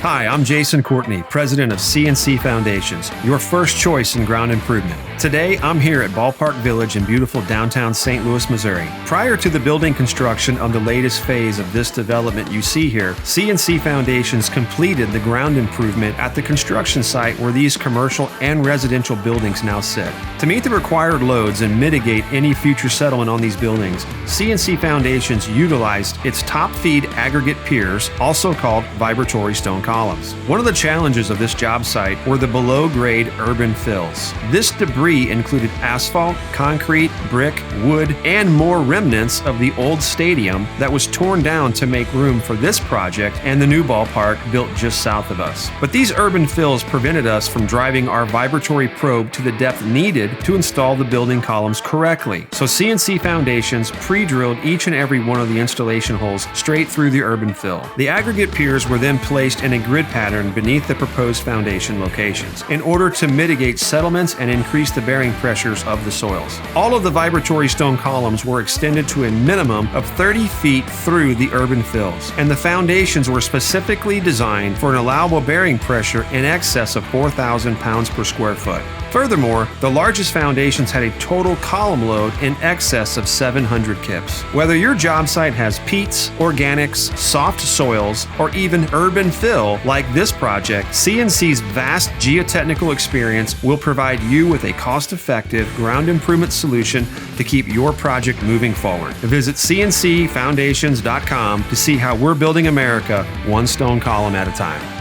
Hi, I'm Jason Courtney, president of CNC Foundations, your first choice in ground improvement. Today, I'm here at Ballpark Village in beautiful downtown St. Louis, Missouri. Prior to the building construction of the latest phase of this development you see here, CNC Foundations completed the ground improvement at the construction site where these commercial and residential buildings now sit. To meet the required loads and mitigate any future settlement on these buildings, CNC Foundations utilized its top feed aggregate piers, also called vibratory stone columns. One of the challenges of this job site were the below-grade urban fills. This debris included asphalt, concrete, brick, wood, and more remnants of the old stadium that was torn down to make room for this project and the new ballpark built just south of us. But these urban fills prevented us from driving our vibratory probe to the depth needed to install the building columns correctly. So CNC Foundations pre-drilled each and every one of the installation holes straight through the urban fill. The aggregate piers were then placed in a grid pattern beneath the proposed foundation locations in order to mitigate settlements and increase the bearing pressures of the soils. All of the vibratory stone columns were extended to a minimum of 30 feet through the urban fills, and the foundations were specifically designed for an allowable bearing pressure in excess of 4,000 pounds per square foot. Furthermore, the largest foundations had a total column load in excess of 700 kips. Whether your job site has peats, organics, soft soils, or even urban fill like this project, CNC's vast geotechnical experience will provide you with a cost-effective ground improvement solution to keep your project moving forward. Visit cncfoundations.com to see how we're building America one stone column at a time.